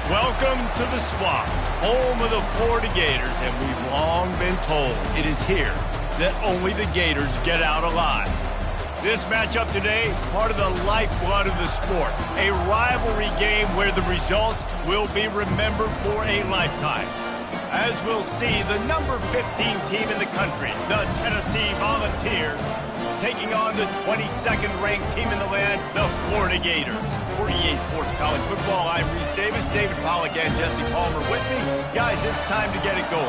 Welcome to the Swamp, home of the Florida Gators, and we've long been told it is here that only the Gators get out alive. This matchup today, part of the lifeblood of the sport, a rivalry game where the results will be remembered for a lifetime. As we'll see, the number 15 team in the country, the Tennessee Volunteers, taking on the 22nd ranked team in the land, the Florida Gators. For EA Sports College Football, I'm Reese Davis, David Pollack, and Jesse Palmer with me. Guys, it's time to get it going.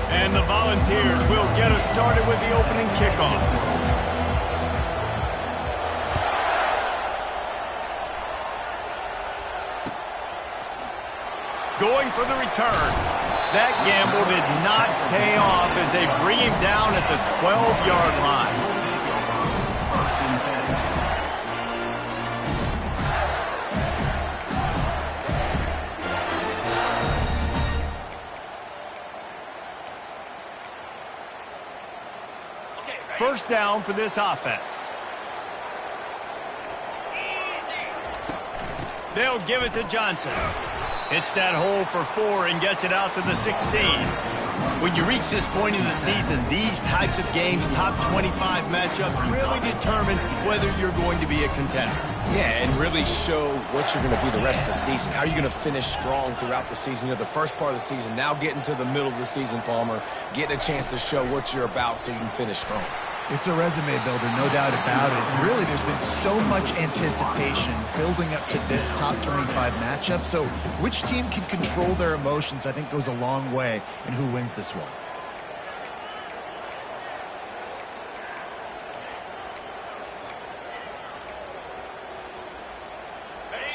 And the Volunteers will get us started with the opening kickoff. Going for the return. That gamble did not pay off as they bring him down at the 12-yard line. First down for this offense. They'll give it to Johnson. Hits that hole for 4 and gets it out to the 16. When you reach this point in the season, these types of games, top 25 matchups, really determine whether you're going to be a contender. Yeah, and really show what you're going to be the rest of the season. How are you going to finish strong throughout the season? You know, the first part of the season, now getting to the middle of the season, Palmer, getting a chance to show what you're about so you can finish strong. It's a resume builder, no doubt about it. And really, there's been so much anticipation building up to this top 25 matchup. So which team can control their emotions, I think, goes a long way in who wins this one.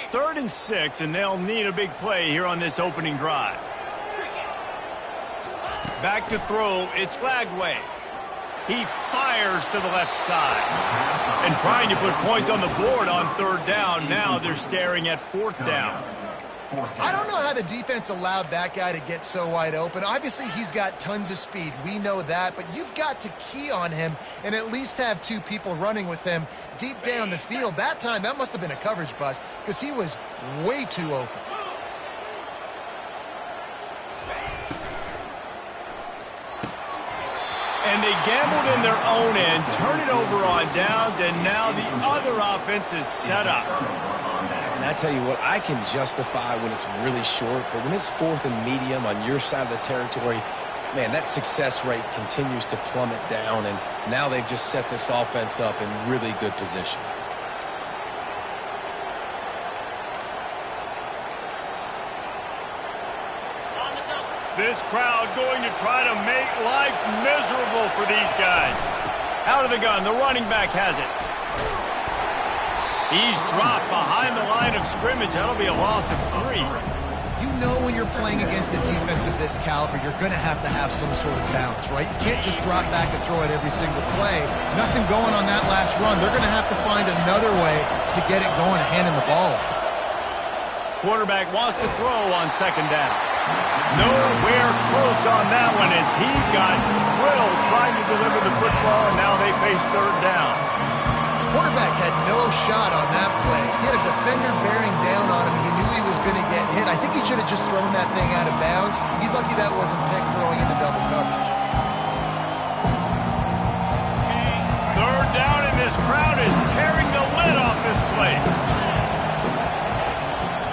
Third and 6, and they'll need a big play here on this opening drive. Back to throw, it's Lagway. He fires to the left side. And trying to put points on the board on third down. Now they're staring at fourth down. I don't know how the defense allowed that guy to get so wide open. Obviously, he's got tons of speed. We know that. But you've got to key on him and at least have 2 people running with him deep down the field. That time, that must have been a coverage bust because he was way too open. And they gambled in their own end, turn it over on downs, and now the other offense is set up. And I tell you what, I can justify when it's really short, but when it's fourth and medium on your side of the territory, man, that success rate continues to plummet down, and now they've just set this offense up in really good position. This crowd going to try to make life miserable for these guys. Out of the gun, the running back has it. He's dropped behind the line of scrimmage. That'll be a loss of 3. You know when you're playing against a defense of this caliber, you're going to have some sort of bounce, right? You can't just drop back and throw it every single play. Nothing going on that last run. They're going to have to find another way to get it going and handing the ball off. Quarterback wants to throw on second down. Nowhere close on that one as he got drilled trying to deliver the football, and now they face third down. Quarterback had no shot on that play. He had a defender bearing down on him. He knew he was going to get hit. I think he should have just thrown that thing out of bounds. He's lucky that wasn't picked throwing into double coverage. Third down, and this crowd is tearing the lid off this place.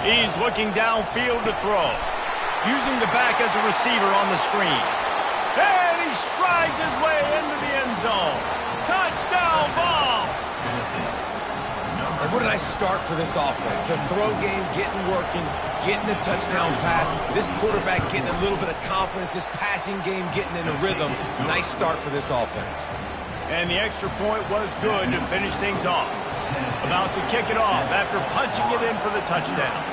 He's looking downfield to throw. Using the back as a receiver on the screen. And he strides his way into the end zone. Touchdown ball! And what did I start for this offense? The throw game getting working, getting the touchdown pass. This quarterback getting a little bit of confidence. This passing game getting in a rhythm. Nice start for this offense. And the extra point was good to finish things off. About to kick it off after punching it in for the touchdown.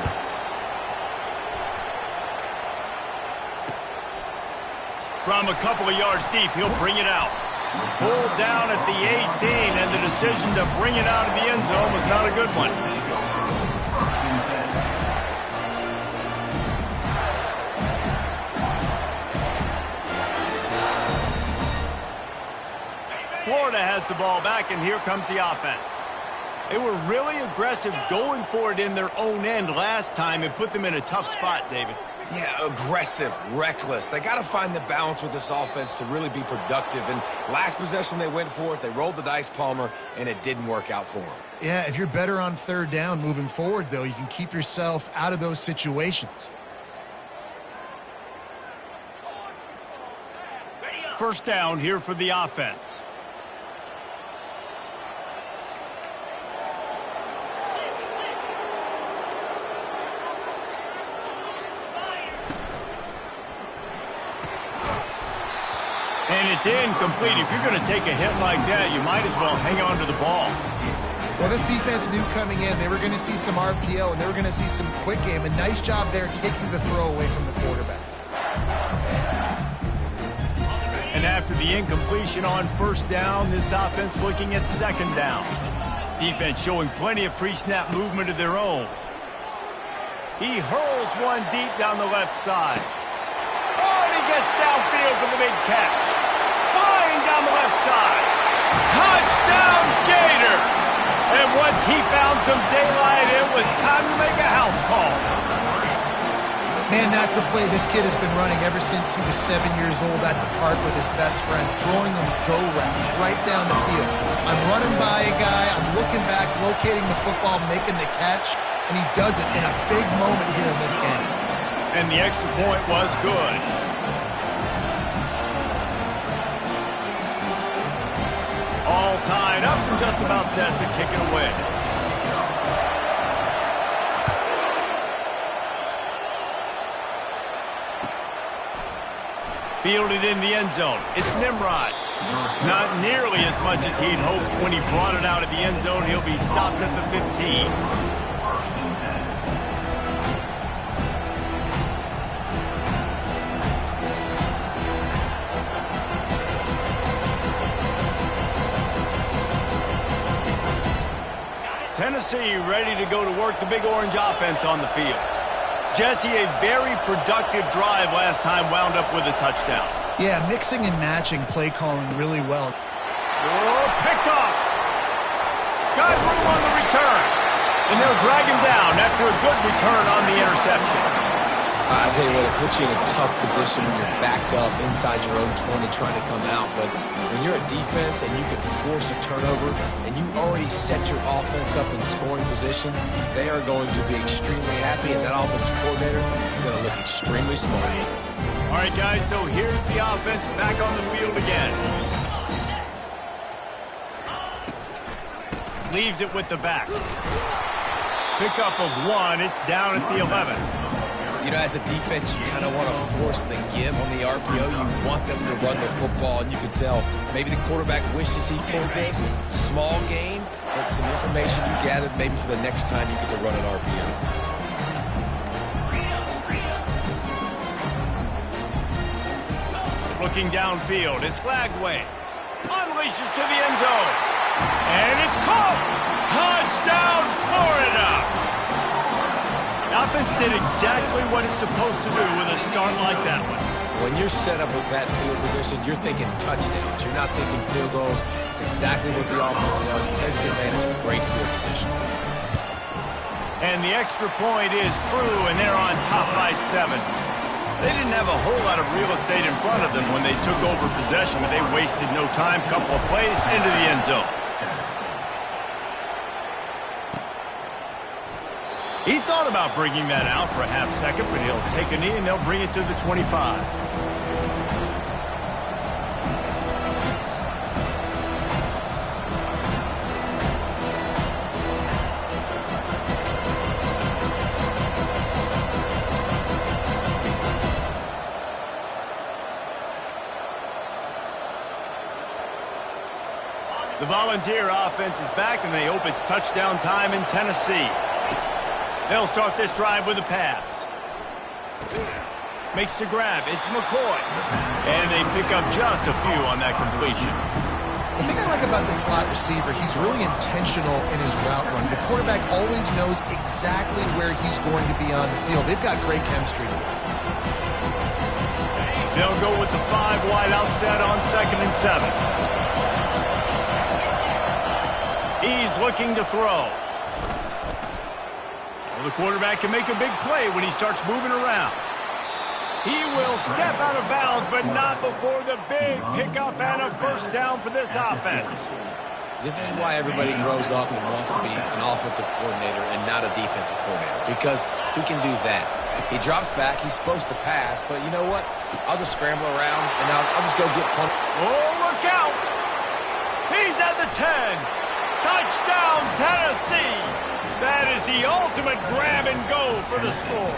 From a couple of yards deep, he'll bring it out. Pulled down at the 18, and the decision to bring it out of the end zone was not a good one. Florida has the ball back, and here comes the offense. They were really aggressive going for it in their own end last time. It put them in a tough spot, David. Yeah, aggressive, reckless. They got to find the balance with this offense to really be productive. And last possession they went for it, they rolled the dice, Palmer, and it didn't work out for them. Yeah, if you're better on third down moving forward, though, you can keep yourself out of those situations. First down here for the offense. And it's incomplete. If you're going to take a hit like that, you might as well hang on to the ball. Well, this defense knew coming in they were going to see some RPO and they were going to see some quick game. A nice job there taking the throw away from the quarterback. And after the incompletion on first down, this offense looking at second down. Defense showing plenty of pre-snap movement of their own. He hurls one deep down the left side. Oh, and he gets downfield for the big catch. Flying down the left side. Touchdown, Gator! And once he found some daylight, it was time to make a house call. Man, that's a play this kid has been running ever since he was 7 years old at the park with his best friend, throwing them go routes right down the field. I'm running by a guy, I'm looking back, locating the football, making the catch, and he does it in a big moment here in this game. And the extra point was good. All tied up and just about set to kick it away. Fielded in the end zone. It's Nimrod. Not nearly as much as he'd hoped when he brought it out of the end zone. He'll be stopped at the 15. Tennessee ready to go to work the Big Orange offense on the field. Jesse, a very productive drive last time wound up with a touchdown. Yeah, mixing and matching play calling really well. Oh, picked off. Got room on the return. And they'll drag him down after a good return on the interception. I tell you what, it puts you in a tough position when you're backed up inside your own 20 trying to come out. But when you're a defense and you can force a turnover and you already set your offense up in scoring position, they are going to be extremely happy, and that offensive coordinator is going to look extremely smart. All right, guys, so here's the offense back on the field again. Leaves it with the back. Pickup of one. It's down at the 11. You know, as a defense, you kind of want to force the give on the RPO. You want them to run the football, and you can tell maybe the quarterback wishes he pulled this. Small game, but some information you gathered maybe for the next time you get to run an RPO. Looking downfield, it's flagged away. Unleashes to the end zone. And it's caught! Touchdown, Florida! The offense did exactly what it's supposed to do with a start like that one. When you're set up with that field position, you're thinking touchdowns. You're not thinking field goals. It's exactly what the offense does. Takes advantage of great field position. And the extra point is true, and they're on top by 7. They didn't have a whole lot of real estate in front of them when they took over possession, but they wasted no time. Couple of plays into the end zone. He thought about bringing that out for a half second, but he'll take a knee and they'll bring it to the 25. The Volunteer offense is back, and they hope it's touchdown time in Tennessee. They'll start this drive with a pass. Makes the grab. It's McCoy. And they pick up just a few on that completion. The thing I like about this slot receiver, he's really intentional in his route run. The quarterback always knows exactly where he's going to be on the field. They've got great chemistry. They'll go with the 5 wide outset on 2nd and 7. He's looking to throw. Well, the quarterback can make a big play when he starts moving around. He will step out of bounds, but not before the big pickup and a first down for this offense. This is why everybody grows up and wants to be an offensive coordinator and not a defensive coordinator, because he can do that. He drops back, he's supposed to pass, but you know what? I'll just scramble around, and I'll just go get pumped. Oh, look out! He's at the 10. Touchdown, Tennessee! That is the ultimate grab and go for the score.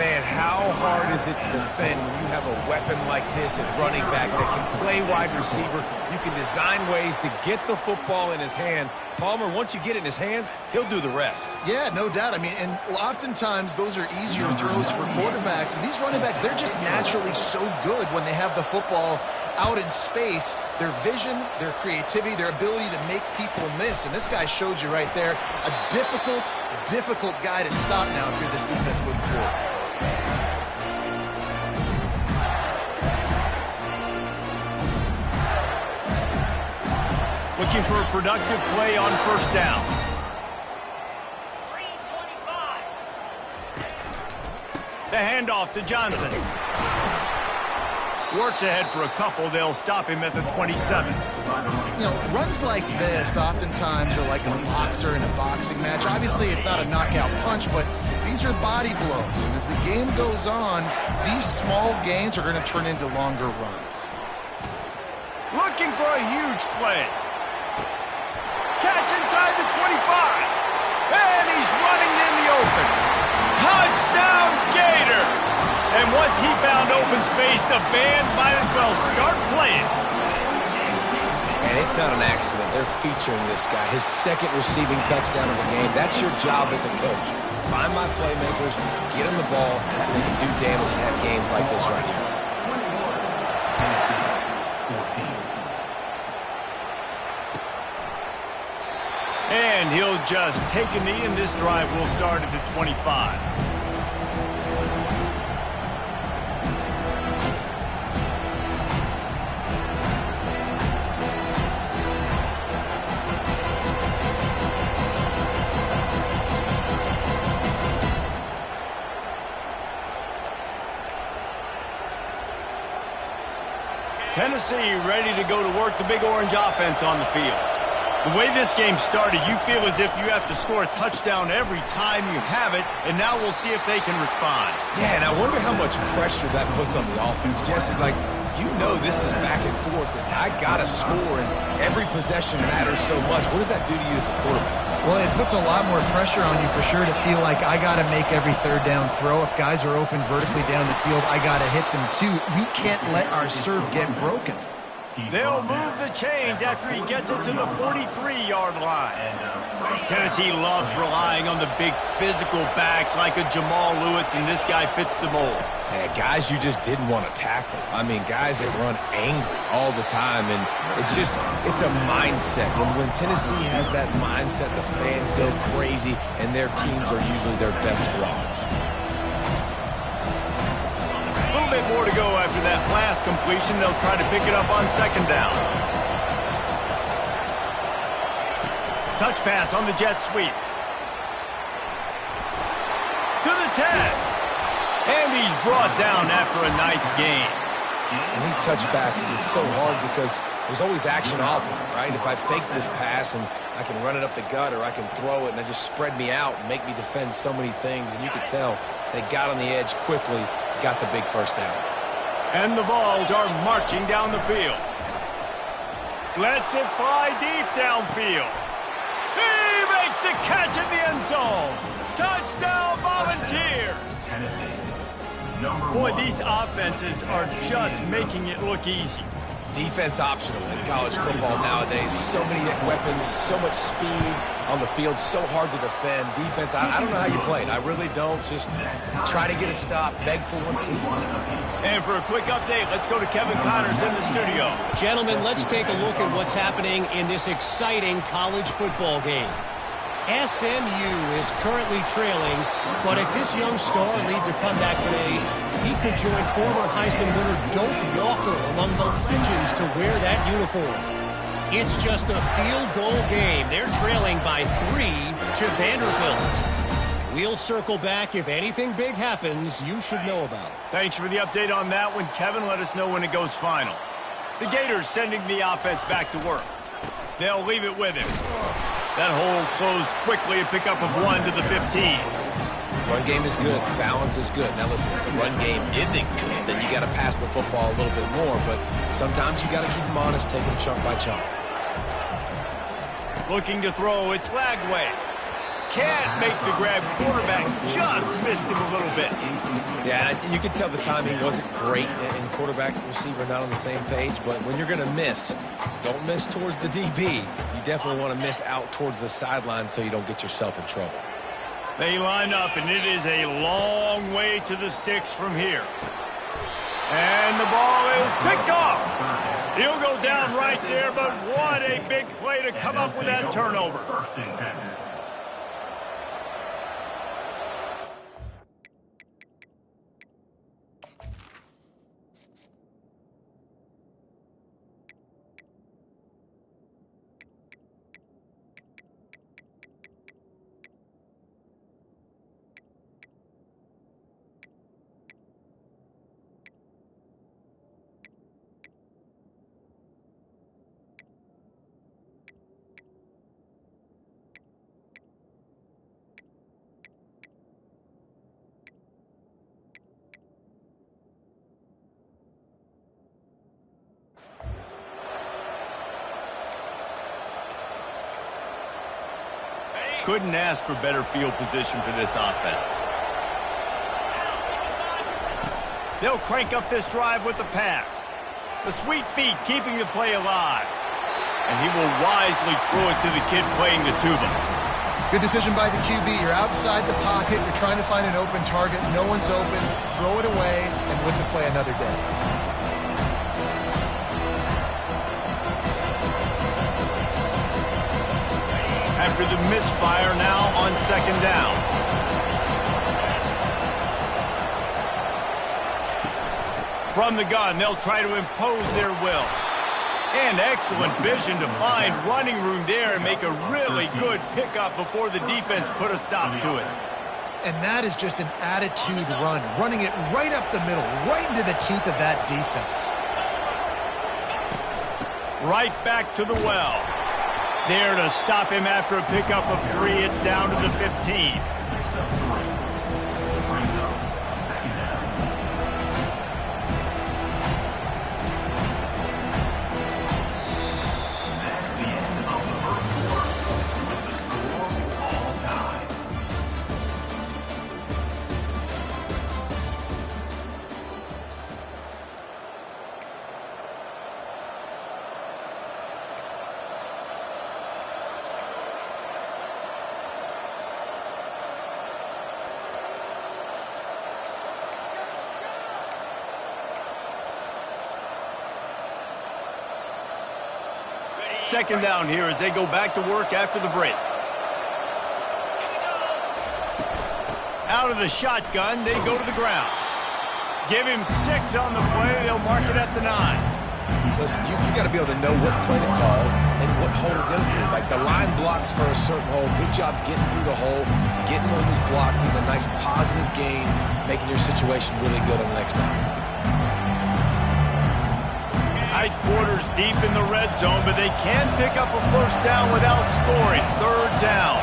Man, how hard is it to defend when you have a weapon like this at running back that can play wide receiver? You can design ways to get the football in his hand. Palmer, once you get it in his hands, he'll do the rest. Yeah, no doubt. I mean, and oftentimes those are easier throws for quarterbacks. And these running backs, they're just naturally so good when they have the football out in space. Their vision, their creativity, their ability to make people miss. And this guy showed you right there, a difficult guy to stop now if you're this defense moving forward. Looking for a productive play on first down. The handoff to Johnson. Works ahead for a couple. They'll stop him at the 27. You know, runs like this oftentimes are like a boxer in a boxing match. Obviously, it's not a knockout punch, but these are body blows. And as the game goes on, these small gains are going to turn into longer runs. Looking for a huge play. Catch inside the 25. And he's running in the open. Touchdown, Gator! And once he found open space, the band might as well start playing. And it's not an accident. They're featuring this guy. His second receiving touchdown of the game. That's your job as a coach. Find my playmakers, get them the ball so they can do damage and have games like this right here. And he'll just take a knee, and this drive will start at the 25. Tennessee ready to go to work the Big Orange offense on the field. The way this game started, you feel as if you have to score a touchdown every time you have it, and now we'll see if they can respond. Yeah, and I wonder how much pressure that puts on the offense. Jesse, like, you know this is back and forth, and I got to score, and every possession matters so much. What does that do to you as a quarterback? Well, it puts a lot more pressure on you for sure to feel like I got to make every third down throw. If guys are open vertically down the field, I got to hit them too. We can't let our serve get broken. They'll move the chains after he gets it to the 43-yard line. Tennessee loves relying on the big physical backs like a Jamal Lewis, and this guy fits the mold. Yeah, guys you just didn't want to tackle. I mean, guys that run angry all the time, and it's a mindset. When Tennessee has that mindset, the fans go crazy, and their teams are usually their best squads. A little bit more to go after that last completion. They'll try to pick it up on second down. Touch pass on the jet sweep. To the 10. And he's brought down after a nice gain. And these touch passes, it's so hard because there's always action off of it, right? If I fake this pass and I can run it up the gut, or I can throw it and they just spread me out and make me defend so many things. And you could tell they got on the edge quickly, got the big first down. And the Vols are marching down the field. Lets it fly deep downfield. He makes the catch in the end zone. Touchdown, Volunteers. Boy, these offenses are just making it look easy. Defense optional in college football nowadays. So many weapons, so much speed on the field, so hard to defend. Defense, I don't know how you play it. I really don't. Just try to get a stop, beg for one, please. And for a quick update, let's go to Kevin Connors in the studio. Gentlemen, let's take a look at what's happening in this exciting college football game. SMU is currently trailing, but if this young star leads a comeback today, he could join former Heisman winner Doak Walker among the legends to wear that uniform. It's just a field goal game. They're trailing by 3 to Vanderbilt. We'll circle back if anything big happens you should know about. Thanks for the update on that one, Kevin. Let us know when it goes final. The Gators sending the offense back to work. They'll leave it with him. That hole closed quickly, a pickup of 1 to the 15. Run game is good. Balance is good. Now listen, if the run game isn't good, then you got to pass the football a little bit more. But sometimes you got to keep them honest, take them chunk by chunk. Looking to throw, it's Lagway. Can't make the grab. Quarterback just missed him a little bit. Yeah, you could tell the timing wasn't great, and quarterback and receiver not on the same page. But when you're going to miss, don't miss towards the DB. You definitely want to miss out towards the sideline so you don't get yourself in trouble. They line up, and it is a long way to the sticks from here. And the ball is picked off. He'll go down right there, but what a big play to come up with that turnover. Couldn't ask for better field position for this offense. They'll crank up this drive with the pass. The sweet feet keeping the play alive. And he will wisely throw it to the kid playing the tuba. Good decision by the QB. You're outside the pocket. You're trying to find an open target. No one's open. Throw it away and live to play another day. After the misfire, now on second down. From the gun, they'll try to impose their will. And excellent vision to find running room there and make a really good pickup before the defense put a stop to it. And that is just an attitude run, running it right up the middle, right into the teeth of that defense. Right back to the well. There to stop him after a pickup of 3. It's down to the 15. Second down here as they go back to work after the break. Out of the shotgun, they go to the ground. Give him 6 on the play. They'll mark it at the 9. Listen, you got to be able to know what play to call and what hole to go through. Like the line blocks for a certain hole. Good job getting through the hole, getting what was blocked, getting a nice positive gain, making your situation really good on the next down. Tight quarters deep in the red zone, but they can pick up a first down without scoring. Third down.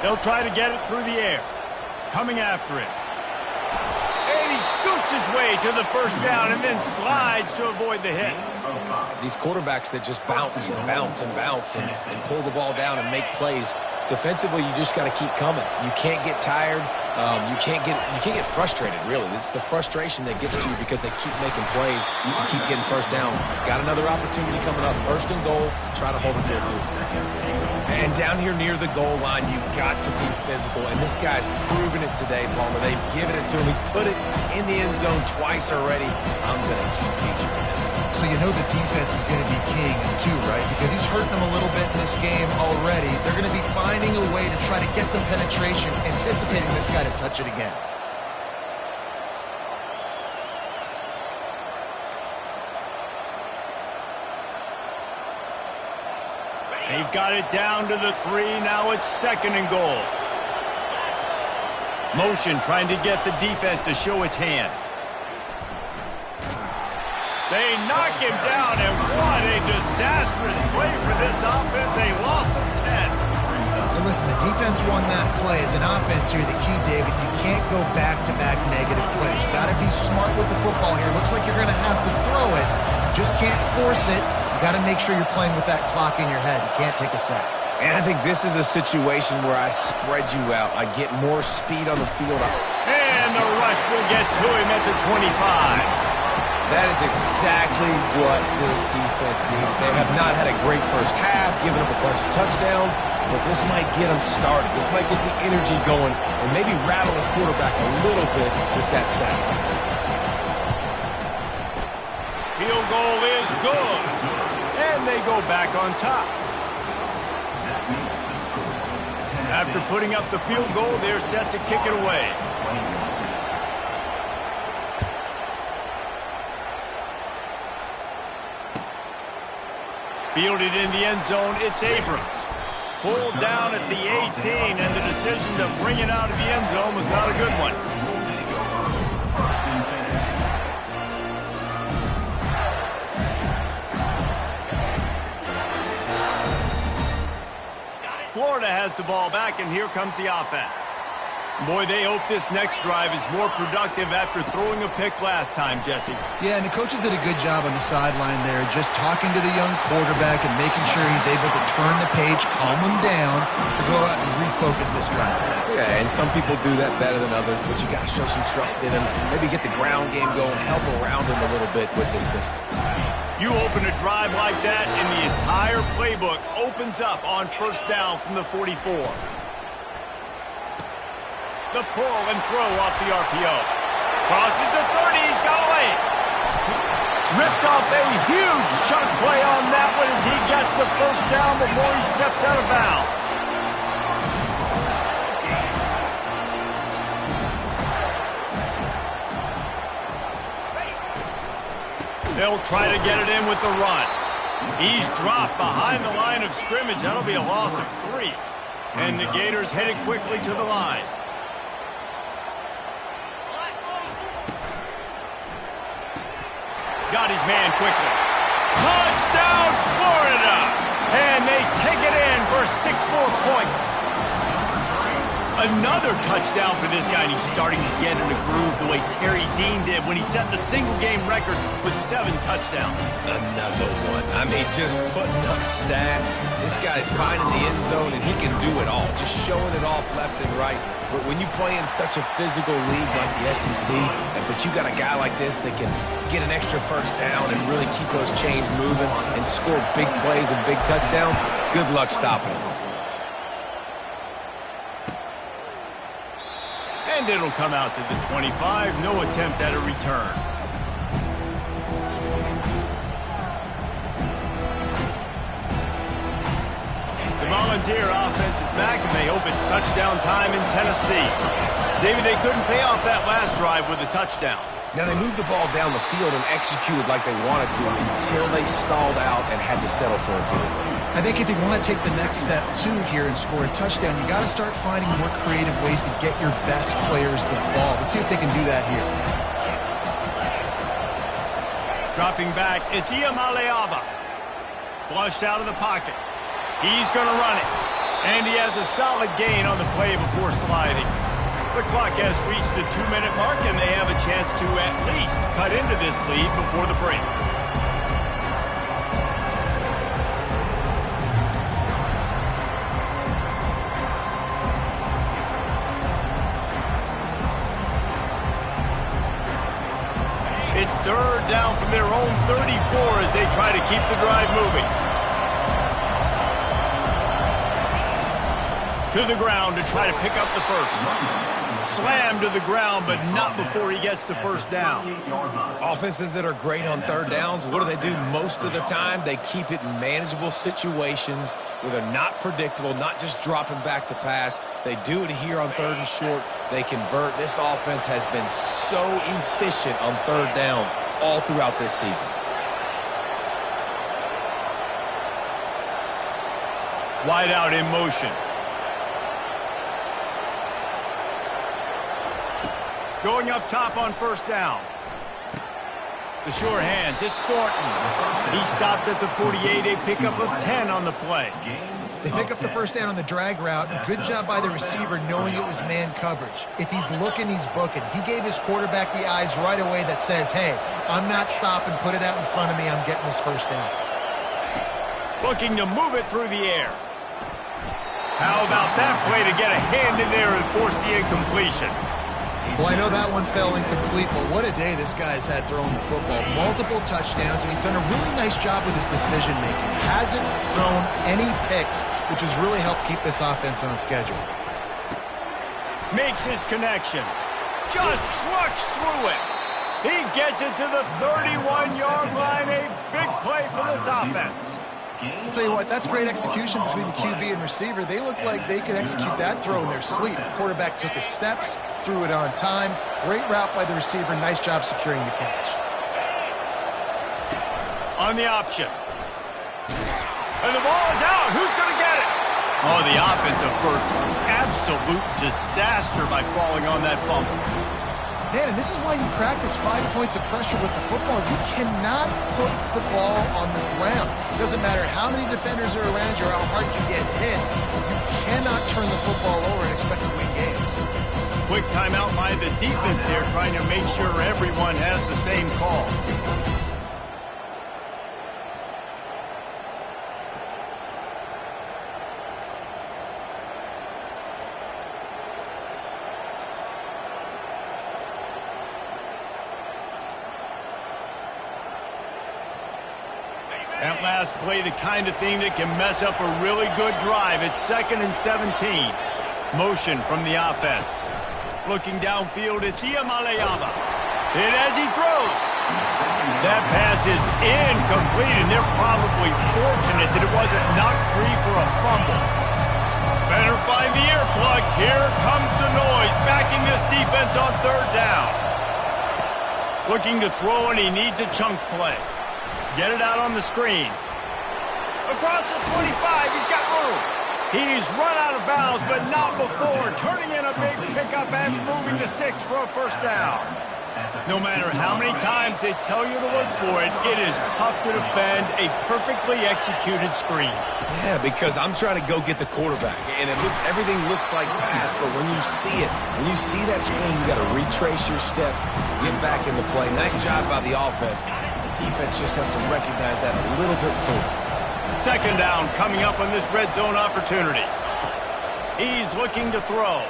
They'll try to get it through the air. Coming after it. And he scoots his way to the first down and then slides to avoid the hit. These quarterbacks that just bounce and bounce and bounce and pull the ball down and make plays. Defensively, you just got to keep coming. You can't get tired. You can't get frustrated, really. It's the frustration that gets to you because they keep making plays and keep getting first downs. Got another opportunity coming up. First and goal. Try to hold it to a field. And down here near the goal line, you've got to be physical. And this guy's proven it today, Palmer. They've given it to him. He's put it in the end zone twice already. I'm going to keep featuring him. So you know the defense is going to be king too, right? Because he's hurting them a little bit in this game already. They're going to be finding a way to try to get some penetration, anticipating this guy to touch it again. They've got it down to the 3. Now it's 2nd and goal. Motion trying to get the defense to show his hand. They knock him down, and what a disastrous play for this offense. A loss of 10. And listen, the defense won that play. As an offense here, the key, David, you can't go back-to-back negative plays. You got to be smart with the football here. Looks like you're going to have to throw it. You just can't force it. You got to make sure you're playing with that clock in your head. You can't take a sack. And I think this is a situation where I spread you out. I get more speed on the field. And the rush will get to him at the 25. That is exactly what this defense needed. They have not had a great first half, giving up a bunch of touchdowns, but this might get them started. This might get the energy going and maybe rattle the quarterback a little bit with that sack. Field goal is good. And they go back on top. After putting up the field goal, they're set to kick it away. Fielded in the end zone, it's Abrams. Pulled down at the 18, and the decision to bring it out of the end zone was not a good one. Florida has the ball back, and here comes the offense. Boy, they hope this next drive is more productive after throwing a pick last time, Jesse. Yeah, and the coaches did a good job on the sideline there, just talking to the young quarterback and making sure he's able to turn the page, calm him down, to go out and refocus this drive. Yeah, and some people do that better than others, but you got to show some trust in him, maybe get the ground game going, help around him a little bit with this system. You open a drive like that, and the entire playbook opens up on first down from the 44. The pull and throw off the RPO. Crosses the 30. He's got away. Ripped off a huge chunk play on that one as he gets the first down before he steps out of bounds. They'll try to get it in with the run. He's dropped behind the line of scrimmage. That'll be a loss of 3. And the Gators headed quickly to the line. Got his man quickly. Touchdown, Florida! And they take it in for 6 more points. Another touchdown for this guy, and he's starting to get in the groove the way Terry Dean did when he set the single-game record with 7 touchdowns. Another one. I mean, just putting up stats. This guy's finding the end zone, and he can do it all, just showing it off left and right. But when you play in such a physical league like the SEC, but you got a guy like this that can get an extra first down and really keep those chains moving and score big plays and big touchdowns, good luck stopping him. And it'll come out to the 25. No attempt at a return. The Volunteer offense is back, and they hope it's touchdown time in Tennessee. David, they couldn't pay off that last drive with a touchdown. Now, they moved the ball down the field and executed like they wanted to until they stalled out and had to settle for a field goal. I think if you want to take the next step, too, here and score a touchdown, you got to start finding more creative ways to get your best players the ball. Let's see if they can do that here. Dropping back, it's Iamaleava. Flushed out of the pocket. He's going to run it. And he has a solid gain on the play before sliding. The clock has reached the 2-minute mark, and they have a chance to at least cut into this lead before the break. It's 3rd down from their own 34 as they try to keep the drive moving. To the ground to try to pick up the first. Slammed to the ground, but not before he gets the first down. Offenses that are great on third downs, what do? Most of the time? They keep it in manageable situations where they're not predictable, not just dropping back to pass. They do it here on third and short. They convert. This offense has been so efficient on third downs all throughout this season. Wide out in motion. Going up top on first down. The sure hands, it's Thornton. He stopped at the 48, a pickup of 10 on the play. They pick up the first down on the drag route. Good job by the receiver knowing it was man coverage. If he's looking, he's booking. He gave his quarterback the eyes right away that says, hey, I'm not stopping, put it out in front of me, I'm getting this first down. Looking to move it through the air. How about that play to get a hand in there and force the incompletion? Well, I know that one fell incomplete, but what a day this guy's had throwing the football. Multiple touchdowns, and he's done a really nice job with his decision-making. Hasn't thrown any picks, which has really helped keep this offense on schedule. Makes his connection. Just trucks through it. He gets it to the 31-yard line. A big play for this offense. I'll tell you what, that's great execution between the QB and receiver. They look like they could execute that throw in their sleep. The quarterback took his steps, threw it on time. Great route by the receiver. Nice job securing the catch. On the option. And the ball is out. Who's going to get it? Oh, the offense averts absolute disaster by falling on that fumble. Man, and this is why you practice 5 points of pressure with the football. You cannot put the ball on the ground. It doesn't matter how many defenders are around you or how hard you get hit. You cannot turn the football over and expect to win games. Quick timeout by the defense there, trying to make sure everyone has the same call. That last play, the kind of thing that can mess up a really good drive. It's 2nd and 17. Motion from the offense. Looking downfield, it's Iamaleava. Hit as he throws. That pass is incomplete, and they're probably fortunate that it wasn't knocked free for a fumble. Better find the earplugs. Here comes the noise, backing this defense on third down. Looking to throw, and he needs a chunk play. Get it out on the screen. Across the 25, he's got room. He's run out of bounds, but not before. Turning in a big pickup and moving the sticks for a first down. No matter how many times they tell you to look for it, it is tough to defend a perfectly executed screen. Yeah, because I'm trying to go get the quarterback, and everything looks like pass, but when you see it, when you see that screen, you got to retrace your steps, get back in the play. Nice job by the offense. The defense just has to recognize that a little bit sooner. Second down coming up on this red zone opportunity. He's looking to throw.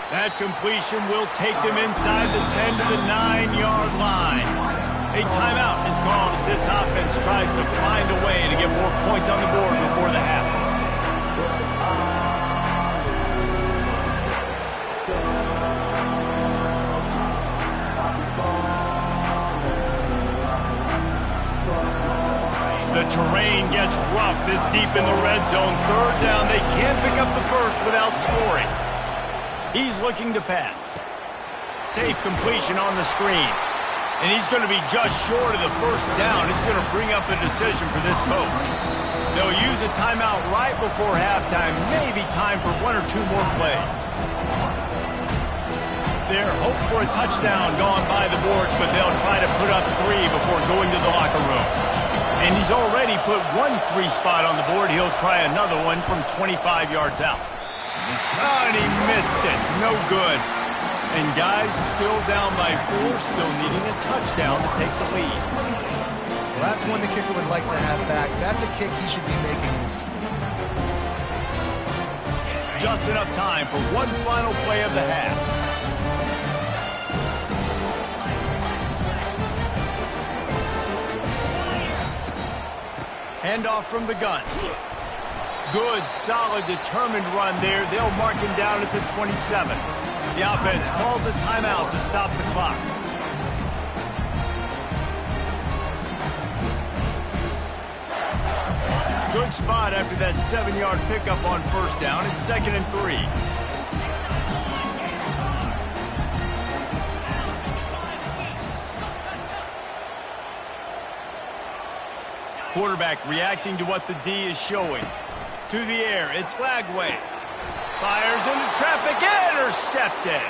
That completion will take them inside the 10 to the 9-yard line. A timeout is called as this offense tries to find a way to get more points on the board before the half. The terrain gets rough this deep in the red zone. Third down, they can't pick up the first without scoring. He's looking to pass. Safe completion on the screen. And he's going to be just short of the first down. It's going to bring up a decision for this coach. They'll use a timeout right before halftime. Maybe time for one or two more plays. They're hoping for a touchdown going by the boards, but they'll try to put up 3 before going to the locker room. And he's already put 1 3 spot on the board. He'll try another one from 25 yards out. Oh, and he missed it. No good. And guys still down by 4, still needing a touchdown to take the lead. Well, that's one the kicker would like to have back. That's a kick he should be making in his sleep. Just enough time for one final play of the half. Handoff from the gun. Good, solid, determined run there. They'll mark him down at the 27. The offense calls a timeout to stop the clock. Good spot after that 7-yard pickup on first down. It's 2nd and 3. Quarterback reacting to what the D is showing. To the air, it's Lagway. Fires into traffic, intercepted.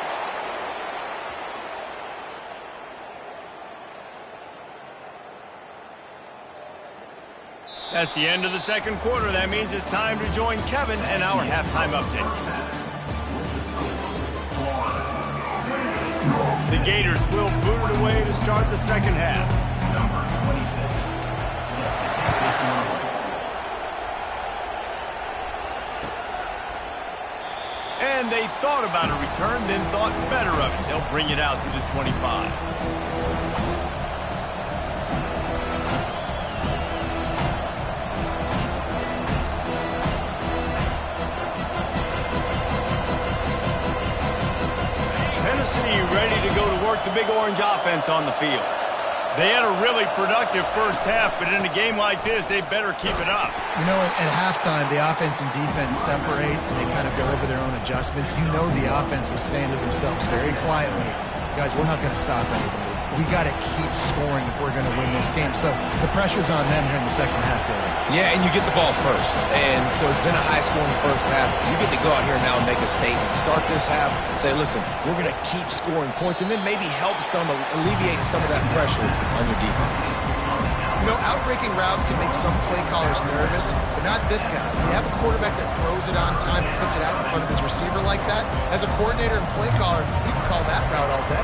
That's the end of the second quarter. That means it's time to join Kevin and our halftime update. The Gators will boot it away to start the second half. And they thought about a return, then thought better of it. They'll bring it out to the 25. Tennessee ready to go to work the Big Orange offense on the field. They had a really productive first half, but in a game like this, they better keep it up. You know, at halftime, the offense and defense separate, and they kind of go over their own adjustments. You know the offense was saying to themselves very quietly, guys, we're not going to stop anybody. We got to keep scoring if we're going to win this game. So the pressure's on them here in the second half, David. Yeah, and you get the ball first. And so it's been a high-scoring first half. You get to go out here now and make a statement. Start this half, say, listen, we're going to keep scoring points, and then maybe help alleviate some of that pressure on your defense. You know, outbreaking routes can make some play callers nervous, but not this guy. When you have a quarterback that throws it on time and puts it out in front of his receiver like that, as a coordinator and play caller, you can call that route all day.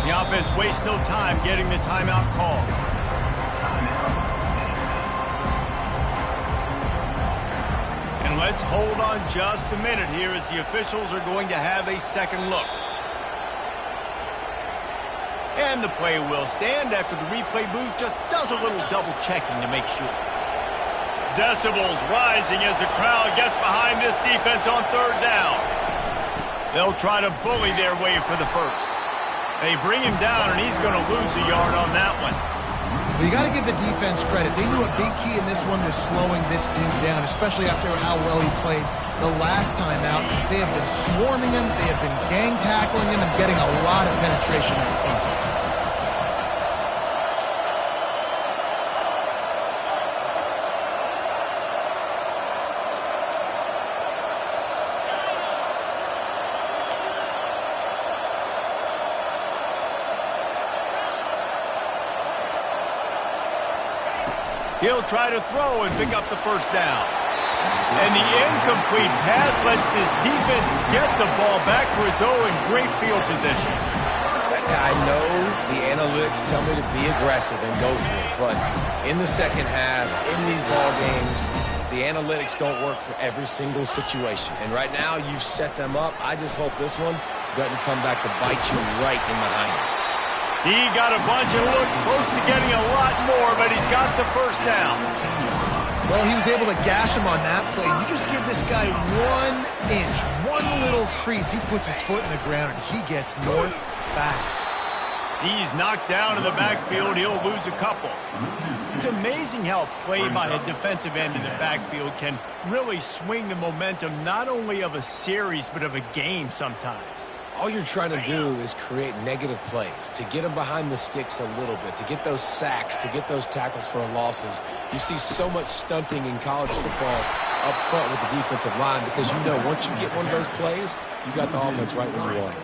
The offense wastes no time getting the timeout called. And let's hold on just a minute here as the officials are going to have a second look. And the play will stand after the replay booth just does a little double checking to make sure. Decibels rising as the crowd gets behind this defense on third down. They'll try to bully their way for the first. They bring him down, and he's going to lose a yard on that one. Well, you got to give the defense credit. They knew a big key in this one was slowing this dude down, especially after how well he played the last time out. They have been swarming him. They have been gang tackling him and getting a lot of penetration out front. He'll try to throw and pick up the first down. And the incomplete pass lets this defense get the ball back for its own in great field position. I know the analytics tell me to be aggressive and go for it, but in the second half, in these ball games, the analytics don't work for every single situation. And right now, you've set them up. I just hope this one doesn't come back to bite you right in the hind. He got a bunch and looked close to getting a lot more, but he's got the first down. Well, he was able to gash him on that play. You just give this guy 1 inch, one little crease. He puts his foot in the ground, and he gets north fast. He's knocked down in the backfield. He'll lose a couple. It's amazing how play by a defensive end in the backfield can really swing the momentum not only of a series, but of a game sometimes. All you're trying to do is create negative plays, to get them behind the sticks a little bit, to get those sacks, to get those tackles for losses. You see so much stunting in college football up front with the defensive line because you know once you get one of those plays, you got the offense right where you want it.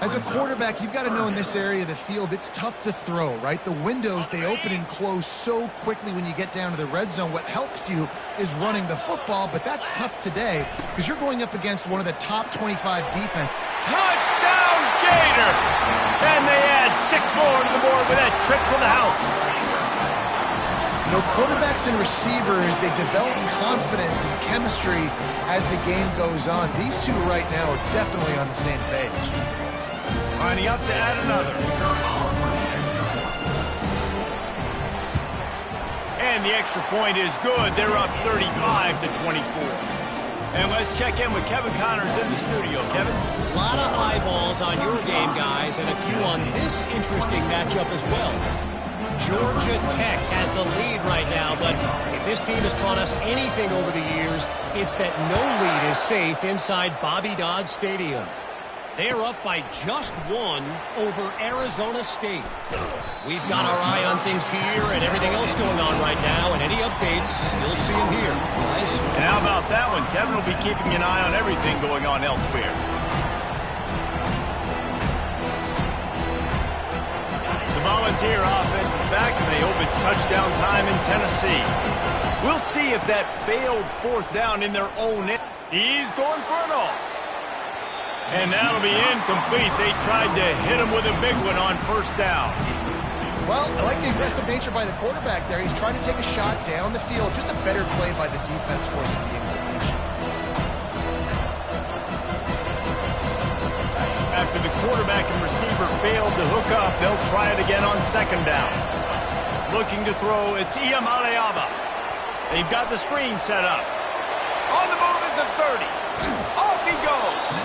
As a quarterback, you've got to know in this area of the field, it's tough to throw, right? The windows, they open and close so quickly when you get down to the red zone. What helps you is running the football, but that's tough today because you're going up against one of the top 25 defense. Touchdown, Gator! And they add 6 more to the board with that trip to the house. You know, quarterbacks and receivers, they develop confidence and chemistry as the game goes on. These two right now are definitely on the same page. Lining up to add another. And the extra point is good. They're up 35-24. And let's check in with Kevin Connors in the studio. Kevin? A lot of eyeballs on your game, guys, and a few on this interesting matchup as well. Georgia Tech has the lead right now, but if this team has taught us anything over the years, it's that no lead is safe inside Bobby Dodd Stadium. They are up by just one over Arizona State. We've got our eye on things here and everything else going on right now, and any updates, you'll see them here, guys. And how about that one? Kevin will be keeping an eye on everything going on elsewhere. The Volunteer offense is back, and they hope it's touchdown time in Tennessee. We'll see if that failed fourth down in their own end. He's going for it all. And that'll be incomplete. They tried to hit him with a big one on first down. Well, I like the aggressive nature by the quarterback there. He's trying to take a shot down the field. Just a better play by the defense forcing the incompletion. After the quarterback and receiver failed to hook up, they'll try it again on second down. Looking to throw, it's Iamaleava. They've got the screen set up. On the move is the 30. Off he goes.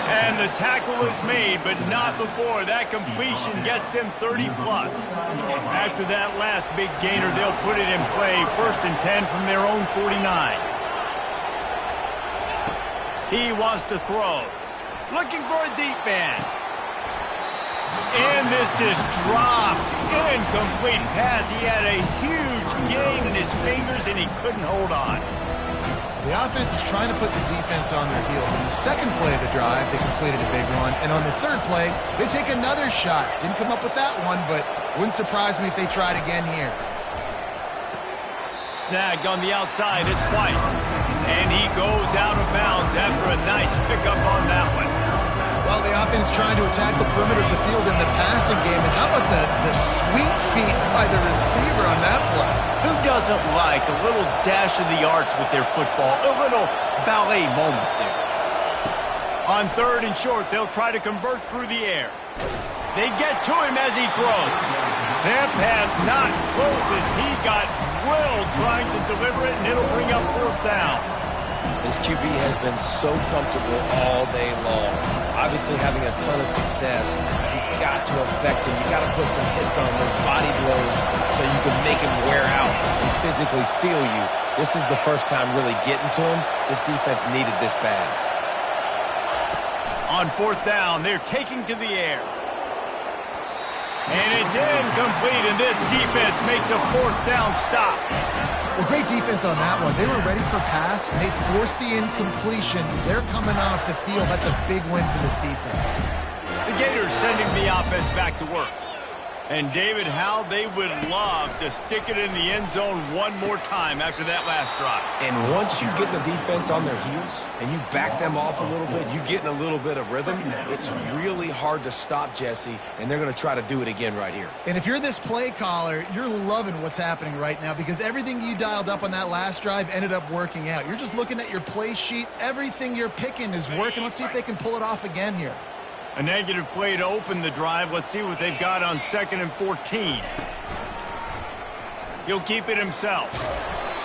And the tackle is made, but not before. That completion gets them 30-plus. After that last big gainer, they'll put it in play. 1st and 10 from their own 49. He wants to throw. Looking for a deep man. And this is dropped. Incomplete pass. He had a huge gain in his fingers, and he couldn't hold on. The offense is trying to put the defense on their heels. In the second play of the drive, they completed a big one. And on the third play, they take another shot. Didn't come up with that one, but wouldn't surprise me if they tried again here. Snagged on the outside, it's White. And he goes out of bounds after a nice pickup on that one. Well, the offense trying to attack the perimeter of the field in the passing game. And how about the sweet feet by the receiver on that play? Who doesn't like a little dash of the arts with their football? A little ballet moment there. On 3rd and short, they'll try to convert through the air. They get to him as he throws. That pass not close as he got drilled trying to deliver it, and it'll bring up 4th down. This QB has been so comfortable all day long. Obviously having a ton of success. You've got to affect him. You've got to put some hits on those body blows so you can make him wear out and physically feel you. This is the first time really getting to him. This defense needed this bad. On 4th down, they're taking to the air. And it's incomplete, and this defense makes a 4th down stop. Well, great defense on that one. They were ready for pass, and they forced the incompletion. They're coming off the field. That's a big win for this defense. The Gators sending the offense back to work. And, David, how they would love to stick it in the end zone one more time after that last drive. And once you get the defense on their heels and you back them off a little bit, you get in a little bit of rhythm, it's really hard to stop, Jesse, and they're going to try to do it again right here. And if you're this play caller, you're loving what's happening right now because everything you dialed up on that last drive ended up working out. You're just looking at your play sheet. Everything you're picking is working. Let's see if they can pull it off again here. A negative play to open the drive. Let's see what they've got on 2nd and 14. He'll keep it himself.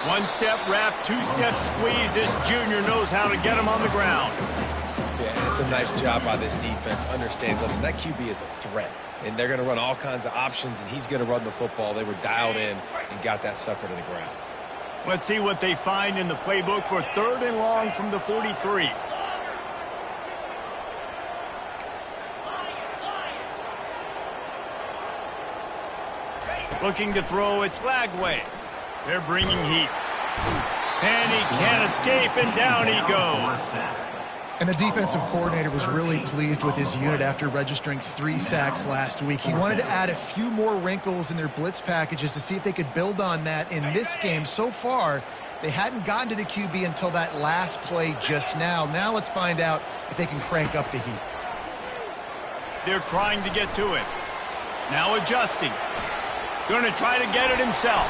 1-step wrap, 2-step squeeze. This junior knows how to get him on the ground. Yeah, it's a nice job by this defense. Understand, listen, that QB is a threat. And they're going to run all kinds of options, and he's going to run the football. They were dialed in and got that sucker to the ground. Let's see what they find in the playbook for 3rd and long from the 43. Looking to throw, it's Lagway. They're bringing heat. And he can't escape, and down he goes. And the defensive coordinator was really pleased with his unit after registering 3 sacks last week. He wanted to add a few more wrinkles in their blitz packages to see if they could build on that in this game. So far, they hadn't gotten to the QB until that last play just now. Now let's find out if they can crank up the heat. They're trying to get to it. Now adjusting. Going to try to get it himself.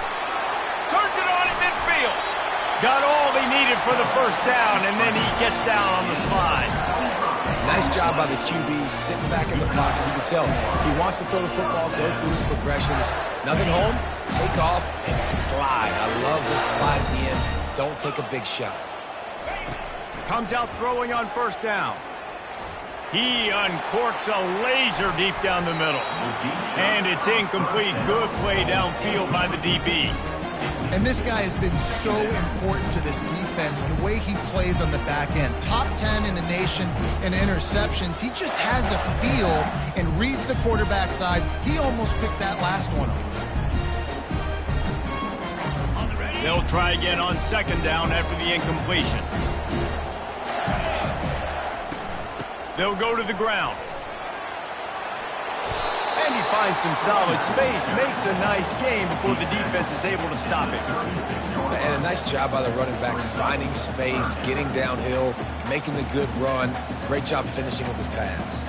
Turns it on in midfield. Got all he needed for the 1st down, and then he gets down on the slide. Nice job by the QB sitting back in the pocket. You can tell he wants to throw the football, go through his progressions. Nothing home, take off, and slide. I love this slide at the end. Don't take a big shot. Comes out throwing on first down. He uncorks a laser deep down the middle. And it's incomplete. Good play downfield by the DB. And this guy has been so important to this defense, the way he plays on the back end. Top 10 in the nation in interceptions. He just has a feel and reads the quarterback's eyes. He almost picked that last one off. They'll try again on second down after the incompletion. They'll go to the ground. And he finds some solid space, makes a nice game before the defense is able to stop it. And a nice job by the running back, finding space, getting downhill, making the good run. Great job finishing with his pads.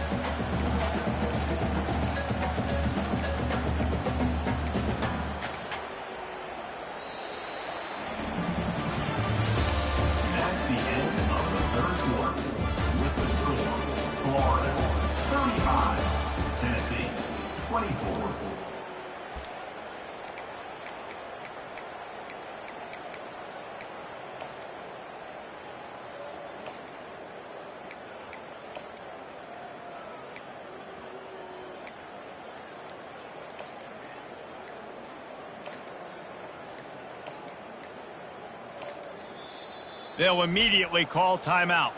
They'll immediately call timeout.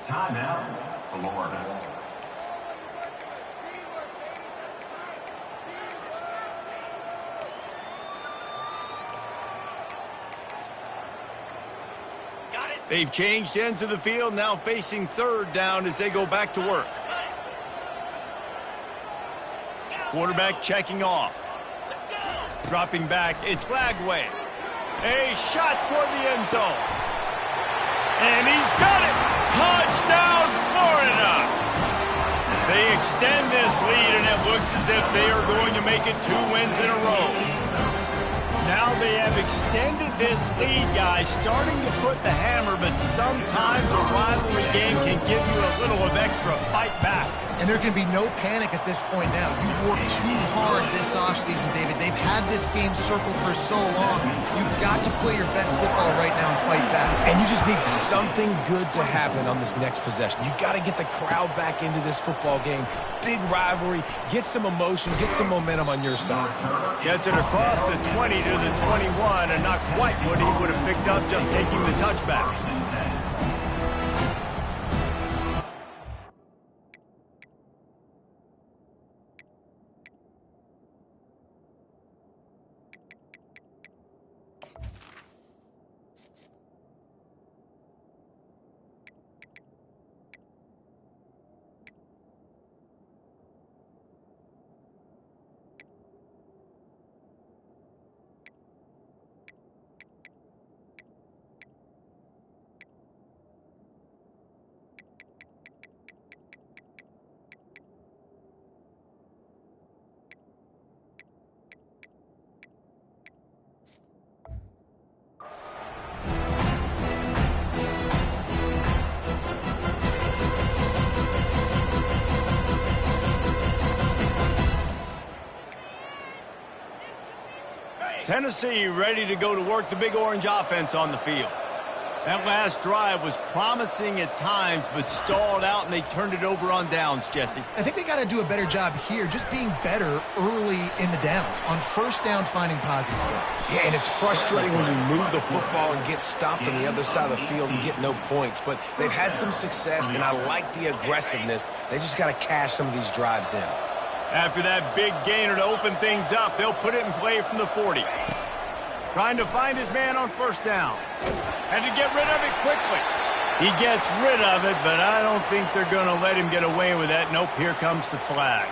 Timeout, Florida. They've changed ends of the field, now facing third down as they go back to work. Quarterback checking off. Dropping back, it's Flagway. A shot toward the end zone. And he's got it! Touchdown, Florida! They extend this lead, and it looks as if they are going to make it 2 wins in a row. Now they have extended this lead, guys, starting to put the hammer, but sometimes a rivalry game can give you a little of extra fight back. And there can be no panic at this point now. You worked too hard this offseason, David. They've had this game circled for so long. You've got to play your best football right now and fight back. And you just need something good to happen on this next possession. You got to get the crowd back into this football game. Big rivalry. Get some emotion. Get some momentum on your side. Gets it across the 20 to the 21, and not quite what he would have picked up just taking the touchback. Tennessee ready to go to work the Big Orange offense on the field. That last drive was promising at times, but stalled out, and they turned it over on downs, Jesse. I think they got to do a better job here, just being better early in the downs. On first down, finding positive plays. Yeah, and it's frustrating when you move the football and get stopped on the other side of the field and get no points. But they've had some success, and I like the aggressiveness. They just got to cash some of these drives in. After that big gainer to open things up, they'll put it in play from the 40. Trying to find his man on first down. And to get rid of it quickly. He gets rid of it, but I don't think they're going to let him get away with that. Nope, here comes the flag.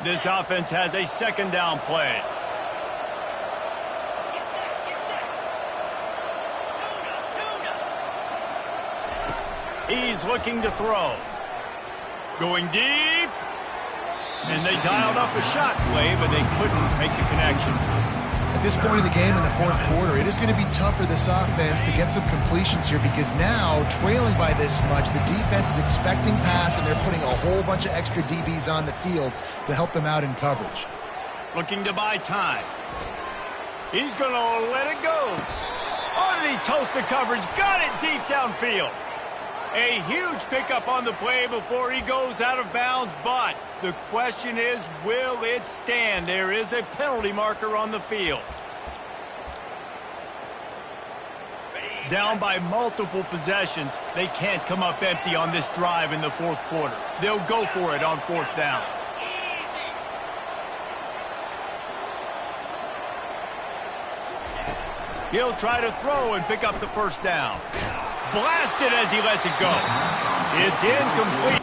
This offense has a second down play. He's looking to throw. Going deep. And they dialed up a shot play, but they couldn't make the connection. At this point in the game in the fourth quarter, it is going to be tough for this offense to get some completions here because now, trailing by this much, the defense is expecting pass, and they're putting a whole bunch of extra DBs on the field to help them out in coverage. Looking to buy time. He's going to let it go. Oh, did he toast the coverage? Got it deep downfield. A huge pickup on the play before he goes out of bounds, but the question is, will it stand? There is a penalty marker on the field. Down by multiple possessions, they can't come up empty on this drive in the fourth quarter. They'll go for it on fourth down. He'll try to throw and pick up the first down. Blasted as he lets it go. It's incomplete.